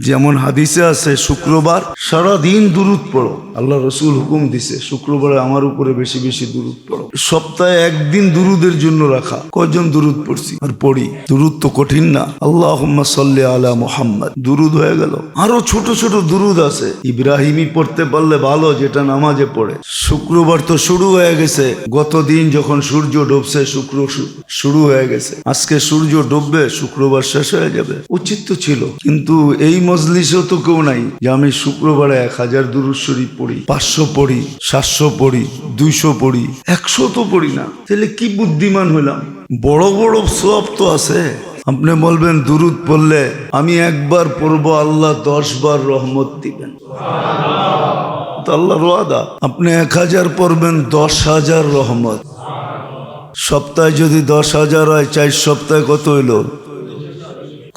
যেমন হাদিসে আছে শুক্রবার সারা দিন দুরূদ পড়ো। আল্লাহ রসুল হুকুম দিছে শুক্রবারে আমার উপরে বেশি বেশি দুরূদ পড়ো। সপ্তাহে একদিন দুরুদের জন্য রাখা। কয়জন দুরূদ পড়ছি আর পড়ি? দুরূদ তো কঠিন না। আল্লাহুম্মা সাল্লি আলা মুহাম্মদ দুরূদ হয়ে গেল। আরো ছোট ছোট দুরূদ আছে, ইব্রাহিমী পড়তে পারলে ভালো, যেটা নামাজে পড়ে। শুক্রবার তো শুরু হয়ে গেছে, গতদিন যখন সূর্য ডুবছে শুরু হয়ে গেছে। আজকে সূর্য ডুববে, শুক্রবার শেষ হয়ে যাবে। উচিত তো ছিল, কিন্তু এই মজলিসেও তো কেউ নাই যে আমি শুক্রবারে 1000 দুরূদ শরীফ পড়ি, 500 পড়ি, 700 পড়ি, 200 পড়ি, 100 তো পড়ি না। তাহলে কি বুদ্ধিমান হইলাম? বড় বড় সওয়াব তো আছে। আপনি বলবেন দুরূদ পড়লে আমি একবার পড়বো, আল্লাহ 10 বার রহমত দিবেন। আল্লাহর ওয়াদা। আপনি 1000 পড়বেন, 10,000 রহমত। সপ্তাহে যদি 10,000 হয়, 4 সপ্তাহে কত হইল?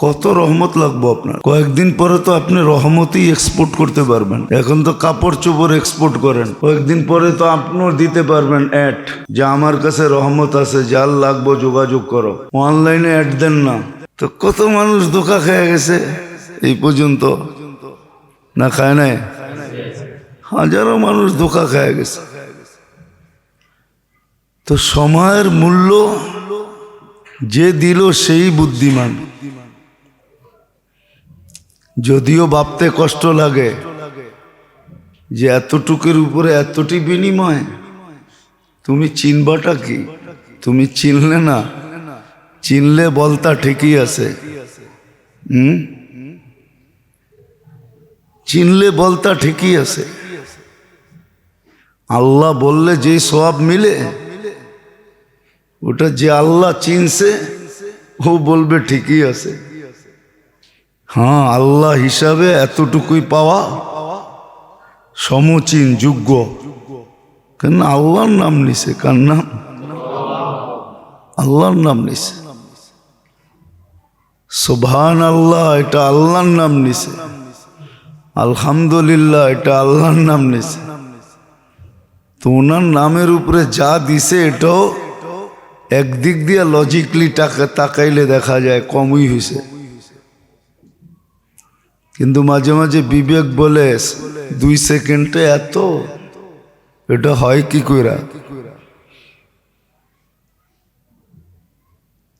কত রহমত লাগবে আপনার? কয়েকদিন পরে তো আপনি রহমতই এক্সপোর্ট করতে পারবেন। এখন তো কাপড় চোপড় এক্সপোর্ট করেন, কয়েকদিন পরে তো আপনিও দিতে পারবেন অ্যাড, যে আমার কাছে রহমত আছে, যার লাগবো যোগাযোগ করো। অনলাইনে অ্যাড দেন না। তো কত মানুষ ধোঁকা খেয়ে গেছে এই পর্যন্ত, না খায় নাই? হাজারো মানুষ ধোঁকা খেয়ে গেছে। তো সময়ের মূল্য যে দিল সেই বুদ্ধিমান। যদিও ভাবতে কষ্ট লাগে যে এতটুকুর উপরে এতটি বিনিময়, তুমি চিনবাটা কি? তুমি চিনলে না, চিনলে বলতা ঠিকই আছে। চিনলে বলতা ঠিকই আছে। আল্লাহ বললে যে সওয়াব মিলে, ওটা যে আল্লাহ চিনছে ও বলবে ঠিকই আছে। হ্যাঁ, আল্লাহ হিসাবে এতটুকুই পাওয়া সমচিন যোগ্য। কেন? আল্লাহর নাম নিছে। কার নাম? আল্লাহর নাম নিছে। সুবহান আল্লাহ, এটা আল্লাহর নাম নিছে। আলহামদুলিল্লাহ, এটা আল্লাহর নাম নিছে। তো ওনার নামের উপরে যা দিছে, এটাও একদিক দিয়ে লজিকলি তাকাইলে দেখা যায় কমই হয়েছে। কিন্তু মাঝে মাঝে বিবেক বলে 2 সেকেন্ডে এত, এটা হয় কি কইরা?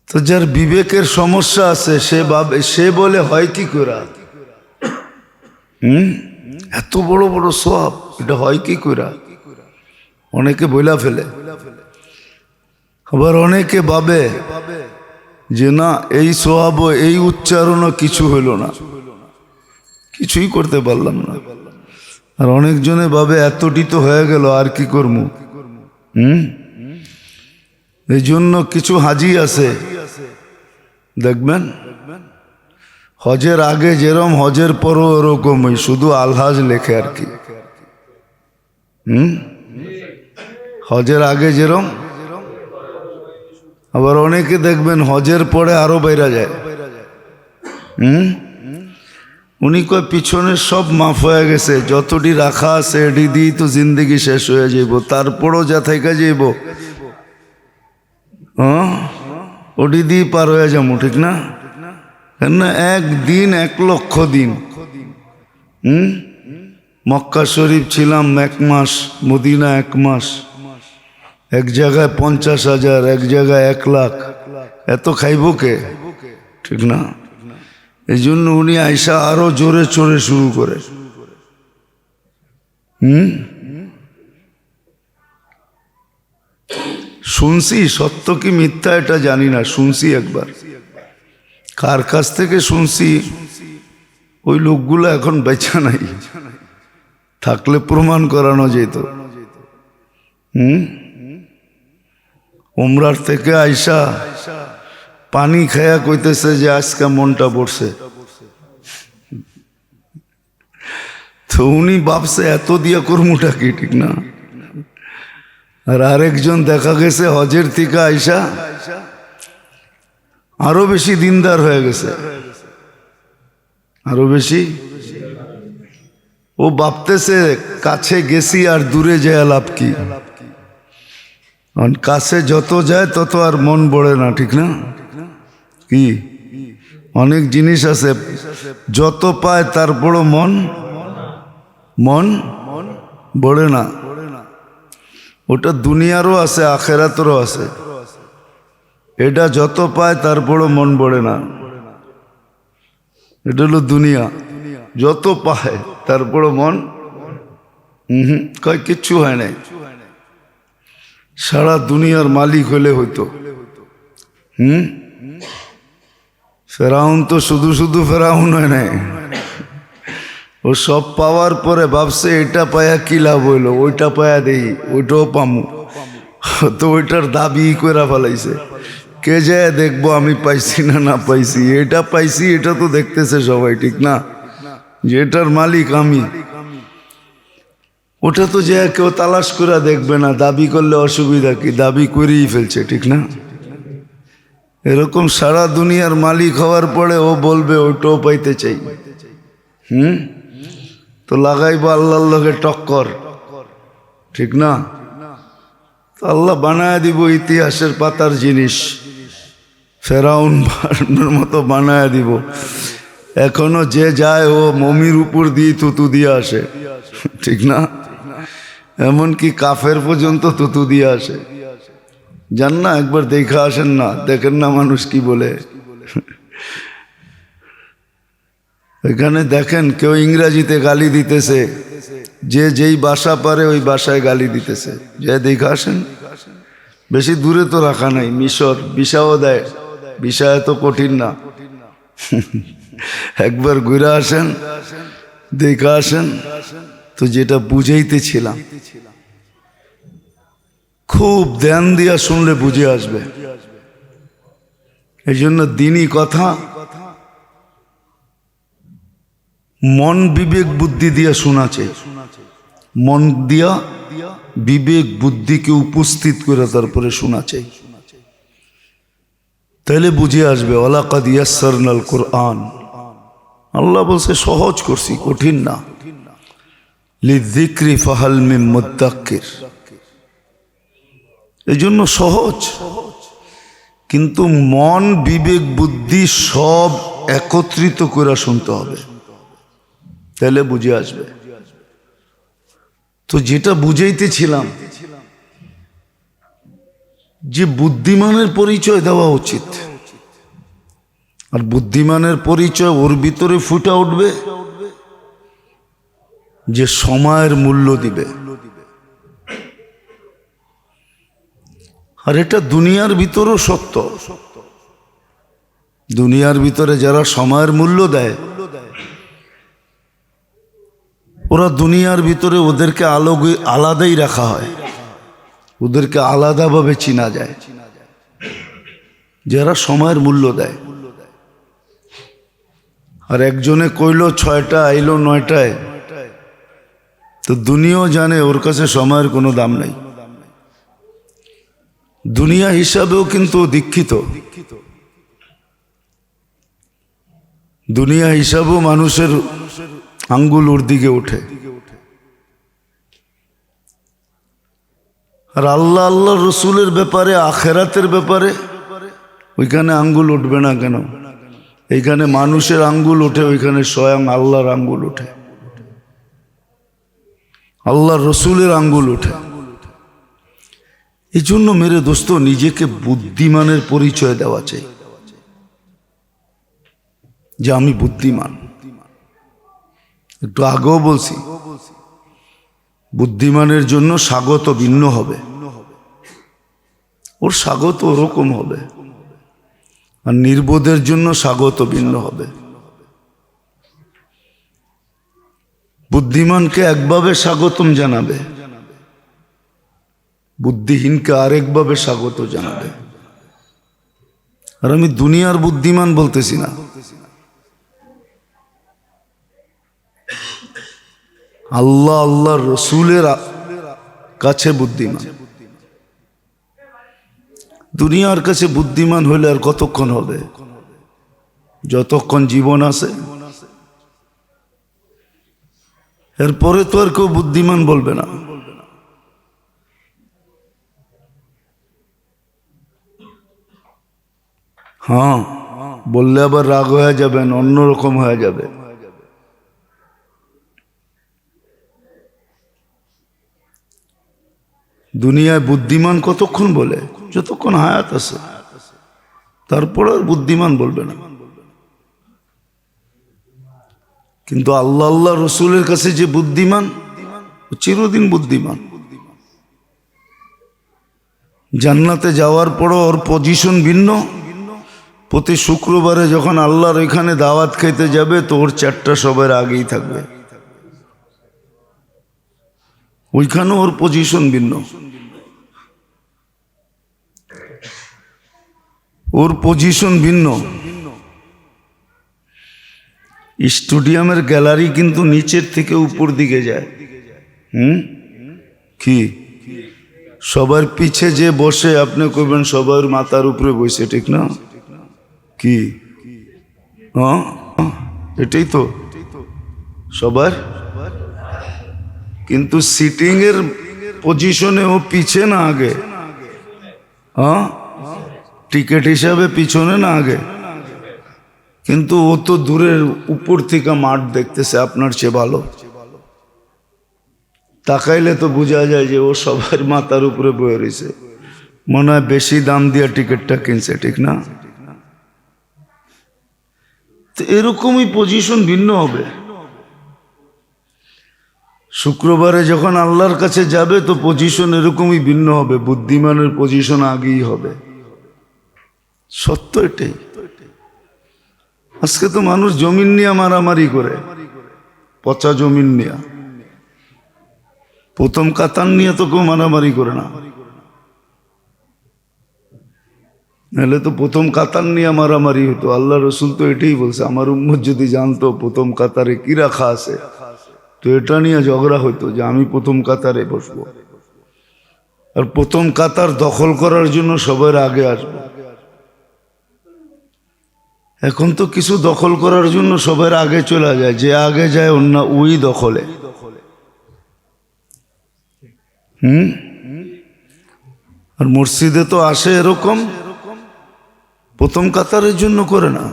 তো যার বিবেকের সমস্যা আছে সে বলে হয় কি কইরা? এত বড় বড় সওয়াব, এটা হয় কি কইরা? অনেকে বইলা ফেলে। আবার অনেকে ভাবে যে না, এই সওয়াব, এই উচ্চারণও কিছু হইল না, কিছুই করতে পারলাম না। আর অনেকজনে ভাবে এতটি তো হয়ে গেল, আর কি করবো? এই জন্য কিছু হাজি আছে, দেখবেন হজের আগে যেরকম, হজের পরও ওরকমই, শুধু আলহাজ লেখে আর কি। হজের আগে যেরকম, আবার অনেকে দেখবেন হজের পরে আরো বাইরা যায়। উনি কয় পিছনে সব মাফ হয়ে গেছে, যতটি রাখা আছে এটি দিয়েই তো জিন্দগি শেষ হয়ে যাইব, তারপরও যা থাইকা যাইব ওটি দিয়ে পার হয়ে যাবো, ঠিক না? কেন? 1 দিন 1 লক্ষ দিন। মক্কা শরীফ ছিলাম 1 মাস, মদিনা 1 মাস, এক জায়গায় 50,000, এক জায়গায় 1 লাখ। এত খাইব কে? ঠিক না? এই জন্য উনি আইসা আরো জোরে চড়ে শুরু করে। শুনছি, সত্য কি মিথ্যা এটা জানি না, শুনছি একবার। কার কাছ থেকে শুনছি ওই লোকগুলো এখন বেচা নাই, থাকলে প্রমাণ করানো যেত। উমরার থেকে আইসা পানি খায়া কইতেছে যে আজকে মনটা পড়ছে। তো উনি ভাবছে এত দিয়া কর্মটা কি, ঠিক না? আর আরেকজন দেখা গেছে হজের থেকে আইসা আরো বেশি দিনদার হয়ে গেছে, আরো বেশি। ও ভাবতেছে কাছে গেছি আর দূরে যায় লাভ কি? কাছে যত যায় তত আর মন বড়ে না, ঠিক না? কি অনেক জিনিস আছে যত পায় তারপরও মন বড়ে না। ওটা দুনিয়ারও আছে, আখেরাতেরও আছে। এটা যত পায় তারপরও মন বড়ে না। এটা হলো দুনিয়া, যত পায় তারপরও মন কয় কিচ্ছু হয় নাই। সারা দুনিয়ার মালিক হলে হইতো। ফেরাউন তো শুধু শুধু ফেরাউন হয় নাই, ও সব পাওয়ার পরে ভাবছে এটা পায়া কি লাভ হইলো, ওইটা পায়া দেই ওইটাও পামু, তো ওইটার দাবি করে ফেলাইছে। কে যায় দেখবো আমি পাইছি না পাইছি, এটা পাইছি এটা তো দেখতেছে সবাই, ঠিক না, যে এটার মালিক আমি। ওটা তো যে কেউ তালাশ করে দেখবে না, দাবি করলে অসুবিধা কি, দাবি করেই ফেলছে, ঠিক না। এরকম সারা দুনিয়ার মালিক হওয়ার পরে ও বলবে ওইটাও পাইতে চাই। তো লাগাইবো আল্লাহর লগে টক্কর, ঠিক না। তো আল্লাহ বানায় দিব ইতিহাসের পাতার জিনিস, ফেরাউন মতো বানায় দিব। এখনো যে যায় ও মমির উপর দিয়ে থুতু দিয়ে আসে, ঠিক না। এমনকি কাফের পর্যন্ত থুতু দিয়ে আসে। যান না একবার দেখা আসেন না, দেখেন না মানুষ কি বলে। এখানে দেখেন কেউ ইংরাজিতে গালি দিতেছে, যে যেই ভাষা পারে ওই ভাষায় গালি দিতেছে, যে দেখা আসেন। বেশি দূরে তো রাখা নাই, মিশর ভিসাও দেয়, ভিসা এত কঠিন না। একবার ঘুরে আসেন, দেখা আসেন। তো যেটা বুঝাইতেছিলাম, খুব ধ্যান দিয়া শুনলে বুঝে আসবে। এই জন্য দিনই কথা মন বিবেক বুদ্ধি দিয়া শোনা চাই। মন দিয়া বিবেক বুদ্ধিকে উপস্থিত করে তারপরে শোনা চাই, তাহলে বুঝে আসবে। ওয়ালাকাদ ইয়াসসারনাল কুরআন, আল্লাহ বলছে সহজ করছি, কঠিন না। লিযিকরি ফাহাল মিন মুদ্দাক্কির, এই জন্য সহজ। কিন্তু মন বিবেক বুদ্ধি সব একত্রিত করে শুনতে হবে, তাহলে বুঝে আসবে। তো যেটা বুঝাইতেছিলাম, যে বুদ্ধিমানের পরিচয় দেওয়া উচিত, আর বুদ্ধিমানের পরিচয় ওর ভিতরে ফুটে উঠবে যে সময়ের মূল্য দিবে। আর এটা দুনিয়ার ভিতরেও সত্য। দুনিয়ার ভিতরে যারা সময়ের মূল্য দেয়, ওরা দুনিয়ার ভিতরে ওদেরকে আলাদাই রাখা হয়, ওদেরকে আলাদাভাবে চিনা যায় যারা সময়ের মূল্য দেয়। আর একজনে কইল 6টা আইলো 9টায়, তো দুনিয়াও জানে ওর কাছে সময়ের কোনো দাম নাই। দুনিয়া হিসাবেও কিন্তু দীক্ষিত, দুনিয়া হিসাবেও মানুষের আঙ্গুল ওর দিকে ওঠে। আর আল্লাহ আল্লাহ রসুলের ব্যাপারে, আখেরাতের ব্যাপারে ওইখানে আঙ্গুল উঠবে না কেন? এইখানে মানুষের আঙ্গুল ওঠে, ওইখানে স্বয়ং আল্লাহর আঙ্গুল ওঠে, আল্লাহ রসুলের আঙ্গুল ওঠে। এই জন্য মেরে দোস্ত, নিজেকে বুদ্ধিমানের পরিচয় দেওয়া চাই, যে আমি বুদ্ধিমান। একটু আগেও বলছি, বুদ্ধিমানের জন্য স্বাগত ভিন্ন হবে, ওর স্বাগত ওরকম হবে। আর নির্বোধের জন্য স্বাগত ভিন্ন হবে। বুদ্ধিমানকে একভাবে স্বাগতম জানাবে, বুদ্ধিহীনকে আরেকভাবে স্বাগত জানাবে। আর আমি দুনিয়ার বুদ্ধিমান বলতেছি না, আল্লাহ আল্লাহ রসুলের কাছে বুদ্ধিমান। দুনিয়ার কাছে বুদ্ধিমান হইলে আর কতক্ষণ হবে? যতক্ষণ জীবন আছে, এরপরে তো আর কেউ বুদ্ধিমান বলবে না। হ্যাঁ, বললে আবার রাগ হয়ে যাবেন, অন্যরকম হয়ে যাবে। দুনিয়ায় বুদ্ধিমান কতক্ষণ বলে? যতক্ষণ হায়াত আছে, তারপর আর বুদ্ধিমান বলবে না। কিন্তু আল্লাহ আল্লাহ রসুলের কাছে যে বুদ্ধিমান, চিরদিন বুদ্ধিমান। জান্নাতে যাওয়ার পরও ওর পজিশন ভিন্ন। প্রতি শুক্রবারে যখন আল্লাহর এখানে দাওয়াত খেতে যাবে তো ওর চেয়ারটা সবার আগেই থাকবে, ওইখানেও ওর পজিশন ভিন্ন। ওর পজিশন ভিন্ন। স্টেডিয়ামের গ্যালারি কিন্তু নিচের থেকে উপর দিকে যায়। কি সবার পিছে যে বসে, আপনি কইবেন সবার মাথার উপরে বসে, ঠিক না? কি হ্যাঁ, এটাই তো সবার। কিন্তু সিটিং এর পজিশনে ও পিছে না আগে? হ্যাঁ, টিকিট হিসাবে পিছনে না আগে? কিন্তু ও তো দূরের উপর থেকে মাঠ দেখতেছে, আপনার চেয়ে ভালো। তাকাইলে তো বোঝা যায় যে ও সবার মাথার উপরে বয়ে রয়েছে, মনে হয় বেশি দাম দিয়ে টিকিটটা কিনছে, ঠিক না? তো এরকমই পজিশন ভিন্ন হবে। শুক্রবারে যখন আল্লাহর কাছে যাবে তো পজিশন এরকমই ভিন্ন হবে, বুদ্ধিমানের পজিশন আগেই হবে। সত্য এটাই। আজকে তো মানুষ জমিন নিয়ে মারামারি করে, পচা জমিন নিয়ে। প্রথম কাতার নিয়ে তো কেউ মারামারি করে না, নাহলে তো প্রথম কাতার নিয়ে মারামারি হতো। আল্লাহ রসুল তো এটাই বলছে, আমার উম্মত যদি জানতো প্রথম কাতারে কি রাখা আছে তো এটা নিয়ে ঝগড়া হইতো যে আমি প্রথম কাতারে বসবো, আর প্রথম কাতার দখল করার জন্য সবার আগে আসবো। এখন তো কিছু দখল করার জন্য সবার আগে চলে যায়, যে আগে যায় অন্য ওই দখলে। আর মসজিদে তো আসে এরকম, প্রথম কাতারের জন্য করে না,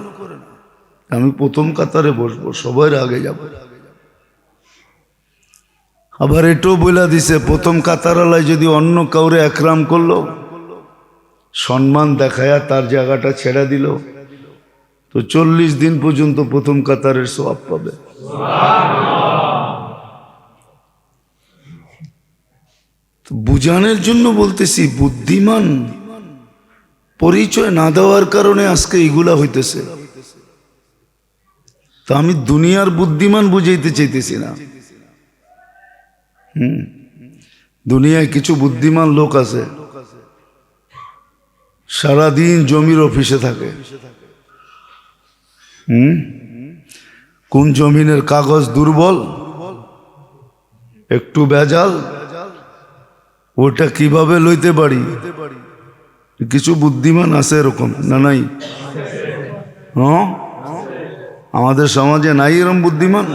আমি প্রথম কাতারে বসবো, সবার আগে যাব। আবার এটাও বলে দিছে, প্রথম কাতারালায় যদি অন্য কাউরে একরাম করলো, সম্মান দেখায়া তার জায়গাটা ছেড়ে দিল, তো 40 দিন পর্যন্ত প্রথম কাতারের সওয়াব পাবে। বুঝানোর জন্য বলতেছি, বুদ্ধিমান পরিচয় না দেওয়ার কারণে আজকে এগুলা হইতেছে। তা আমি দুনিয়ার বুদ্ধিমান বুঝাইতে চাইতেছি না। দুনিয়ায় কিছু বুদ্ধিমান লোক আছে, সারাদিন জমির অফিসে থাকে। কোন জমিনের কাগজ দুর্বল, একটু ভেজাল, ওটা কিভাবে লইতে পারি। কিছু বুদ্ধিমান আছে এরকম, না নাই? হ্যাঁ, আমাদের সমাজে নাই এরকম বুদ্ধিমান?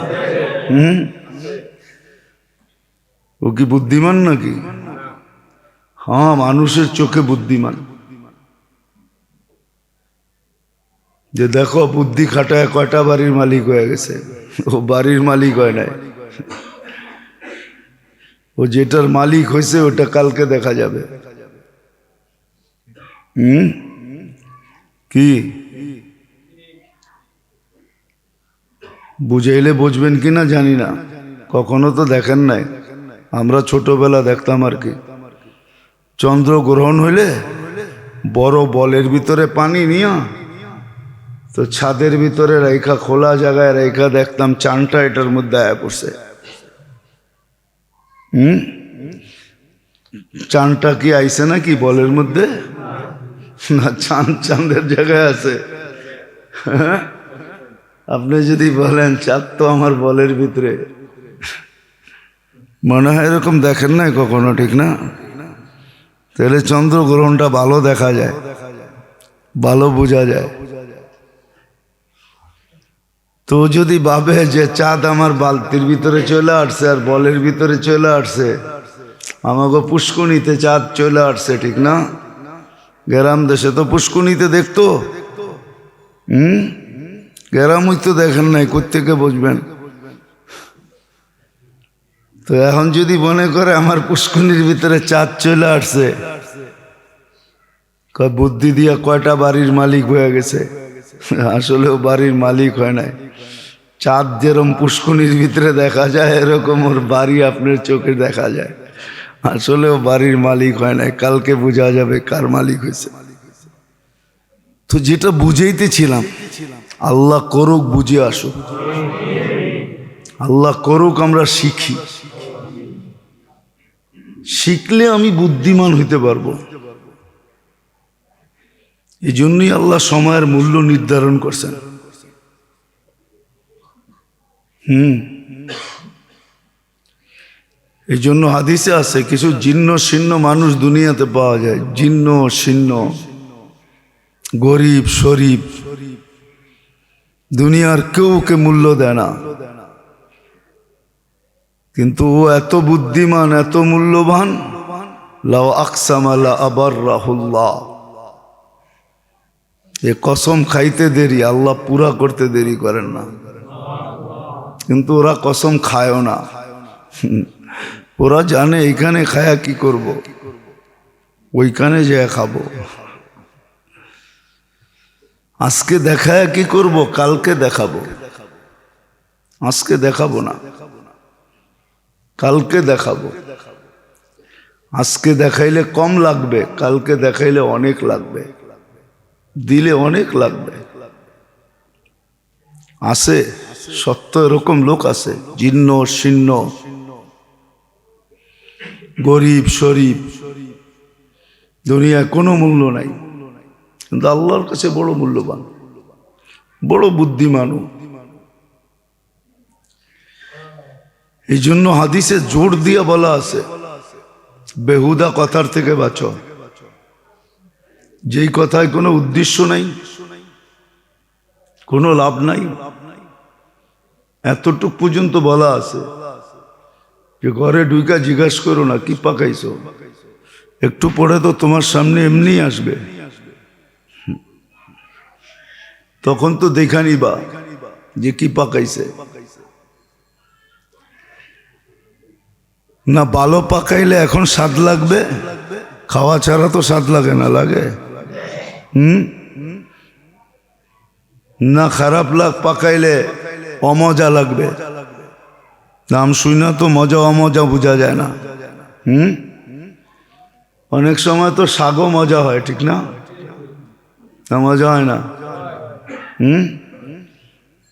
ও কি বুদ্ধিমান নাকি? হ্যাঁ, মানুষের চোখে বুদ্ধিমান। যে দেখো বুদ্ধি খাটায় কয়টা বাড়ির মালিক হয়ে গেছে, ও বাড়ির মালিক হয় নাই। ও যেটার মালিক হয়েছে ওটা কালকে দেখা যাবে। কি বুঝাইলে বুঝবেন কিনা জানি না, কখনো তো দেখেন নাই। আমরা ছোটবেলা দেখতাম আর কি, চন্দ্রগ্রহণ হইলে বড় বলের ভিতরে পানি নিয়া তো ছাদের ভিতরে রেখা, খোলা জায়গায় রেখা দেখতাম চানটা এটার মধ্যে আয়া পড়ছে। চানটা কি আইছে নাকি বলের মধ্যে? না, চাঁদ চাঁদের জায়গায় আছে। আপনি যদি বলেন চাঁদ তো আমার বলের ভিতরে, মনে হয় এরকম দেখেন নাই কখনো, ঠিক না? তাহলে চন্দ্রগ্রহণটা ভালো দেখা যায়, ভালো বোঝা যায়। তো যদি ভাবে যে চাঁদ আমার বালতির ভিতরে চলে আসছে আর বলের ভিতরে চলে আসছে, আমাকে পুষ্কুনিতে চাঁদ চলে আসছে, ঠিক না? গ্রাম দেশে তো পুষ্কুনিতে দেখতো, গ্রামই তো দেখেন নাই, কোত্থেকে বুঝবেন? তো এখন যদি মনে করে আমার পুষ্কনির ভিতরে চাঁদ চলে আসছে, বুদ্ধি দিয়া কয়টা বাড়ির মালিক হয়ে গেছে। আসলেও বাড়ির মালিক হয় নাই। চাঁদ যেরকম পুষ্কনির ভিতরে দেখা যায়, এরকম ওর বাড়ি আপনার চোখে দেখা যায়। আসলেও বাড়ির মালিক হয় নাই, কালকে বোঝা যাবে কার মালিক হয়েছে। তো যেটা বুঝাইতেছিলাম, আল্লাহ করুক বুঝে আসুক, আল্লাহ করুক আমরা শিখি। শিখলে আমি বুদ্ধিমান হইতে পারবো। এই জন্যই আল্লাহ সময়ের মূল্য নির্ধারণ করছেন। এই জন্য হাদিসে আছে কিছু জিন্ন শীর্ণ মানুষ দুনিয়াতে পাওয়া যায়। জিন্ন শীর্ণ, গরিব শরীফ, দুনিয়ার কেউ ওকে মূল্য দেয় না, কিন্তু ও এত বুদ্ধিমান, এত মূল্যবান। লাউ আকসামা লা আবাররাহুল্লাহ, এ কসম খাইতে দেরি, আল্লাহ পুরা করতে দেরি করেন না। কিন্তু ওরা কসম খায়ও না। ওরা জানে এইখানে খায়া কি করব, ওইখানে যেয়ে খাবো। আজকে দেখায় কি করব, কালকে দেখাবো। আজকে দেখাবো না, কালকে দেখাবো। আজকে দেখাইলে কম লাগবে, কালকে দেখাইলে অনেক লাগবে, দিলে অনেক লাগবে। আছে সত্য, এরকম লোক আছে, জীর্ণ শীর্ণ, গরিব শরীফ, দুনিয়ায় কোনো মূল্য নাই, কিন্তু আল্লাহর কাছে বড় মূল্যবান, বড় বুদ্ধিমানও। এই জন্য হাদিসে জোর দিয়ে বলা আছে, বেহুদা কথার থেকে বাঁচো। যেই কথায় কোনো উদ্দেশ্য নাই, কোনো লাভ নাই, এতটুক পর্যন্ত বলা আছে যে ঘরে ঢুকা জিজ্ঞাসা করো না কি পাকাইছো, একটু পরে তো তোমার সামনে এমনি আসবে, তখন তো দেখা নিবা যে কি পাকাইছে। না ভালো পাকাইলে এখন স্বাদ লাগবে, খাওয়া ছাড়া তো স্বাদ লাগে না, লাগে? না খারাপ পাকাইলে অমজা লাগবে, নাম শুই না তো মজা অমজা বোঝা যায় না। অনেক সময় তো শাকও মজা হয়, ঠিক না? মজা হয় না?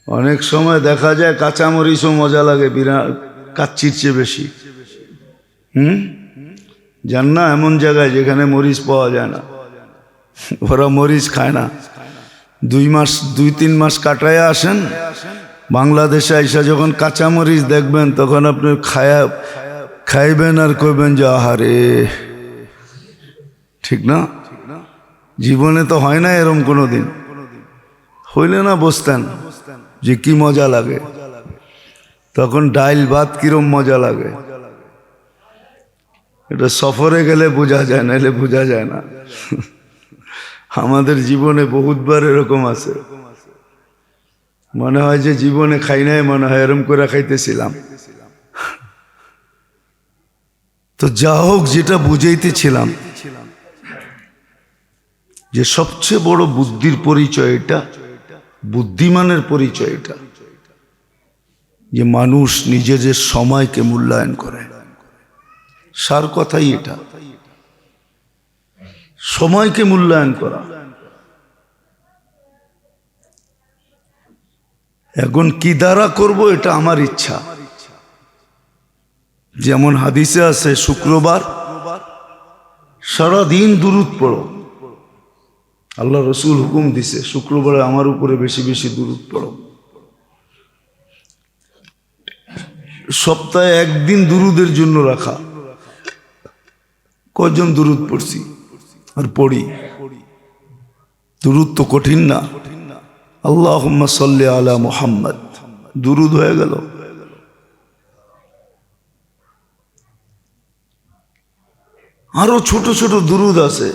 অনেক সময় দেখা যায় কাঁচামরিচও মজা লাগে, বিরাট কাচ্চির চেয়ে বেশি। জান না এমন জায়গায় যেখানে মরিচ পাওয়া যায় না, ওরা মরিচ খায় না। 2-3 মাস কাটায় আসেন বাংলাদেশে, আইসা যখন কাঁচামরিচ দেখবেন তখন আপনি খাইবেন আর কইবেন যে আহারে, ঠিক না? জীবনে তো হয় না এরম কোনো দিন, হইলে না বসতেন যে কি মজা লাগে, তখন ডাইল ভাত কিরম মজা লাগে। এটা সফরে গেলে বোঝা যায় না, এলে বোঝা যায় না। আমাদের জীবনে বহুতবার এরকম আছে, মনে হয় যে জীবনে খাই নাই, মনে হয় এরম করে খাইতেছিলাম। তো যা হোক, যেটা বুঝাইতেছিলাম যে সবচেয়ে বড় বুদ্ধির পরিচয় এটা, বুদ্ধিমানের পরিচয় এটা, যে মানুষ নিজের যে সময়কে মূল্যায়ন করে। সার কথাই এটা, সময়কে মূল্যায়ন করা। এখন কি দ্বারা করব এটা আমার ইচ্ছা। যেমন হাদিসে আছে শুক্রবার সারাদিন দুরূদ পড়ো, আল্লাহ রসুল হুকুম দিছে শুক্রবারে আমার উপরে বেশি বেশি দুরূদ পড়ো। সপ্তাহে একদিন দুরূদের জন্য রাখা। কয়জন দুরূদ পড়ছি আর পড়ি? দুরূদ তো কঠিন না। আল্লাহুম্মা সাল্লি আলা মুহাম্মদ, দুরূদ হয়ে গেল। আরো ছোট ছোট দুরূদ আছে,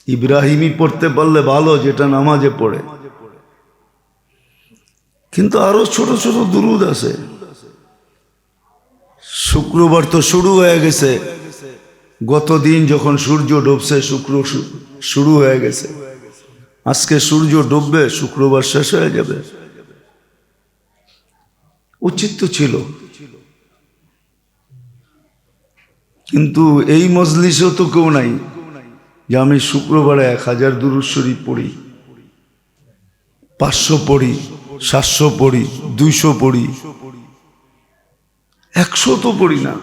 ইব্রাহিমী পড়তে পারলে ভালো, যেটা নামাজে পড়ে, কিন্তু আরো ছোট ছোট দুরুদ আছে। শুক্রবার তো শুরু হয়ে গেছে, গতদিন যখন সূর্য ডুবছে শুরু হয়ে গেছে, আজকে সূর্য ডুববে, শুক্রবার শেষ হয়ে যাবে। উচিত তো ছিল, কিন্তু এই মজলিসেও তো কেউ নাই যে আমি শুক্রবারে 1000 দুরূদ শরীফ পড়ি, 500 পড়ি, 700 পড়ি, 200 পড়ি, 100 তো পড়ি না।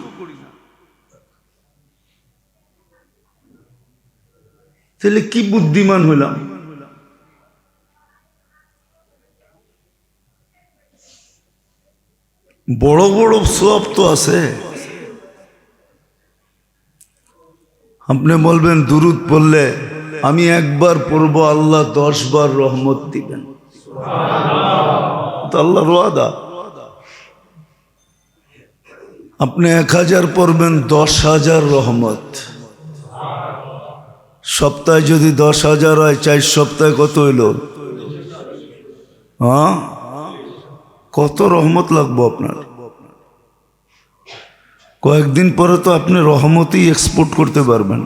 তাহলে কি বুদ্ধিমান হইলাম? বড় বড় সওয়াব তো আছে। আপনি বলবেন দুরূদ পড়লে আমি একবার পড়বো, আল্লাহ 10 বার রহমত দিবেন, তো আল্লাহর ওয়াদা। আপনি 1000 পড়বেন, 10,000 রহমত। সপ্তাহে যদি 10,000 হয়, 4 সপ্তাহে কত হইল? হ্যাঁ, কত রহমত লাগবো আপনার? কয়েকদিন পরে তো আপনি রহমতই এক্সপোর্ট করতে পারবেন।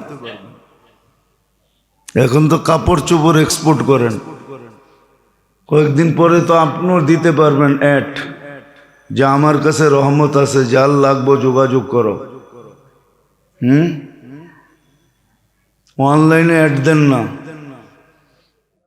এখন তো কাপড় চোপড় এক্সপোর্ট করেন, কয়েকদিন পরে তো আপনিও দিতে পারবেন অ্যাড, যে আমার কাছে রহমত আছে, যার লাগবো যোগাযোগ করো। অনলাইনে অ্যাড দেন না,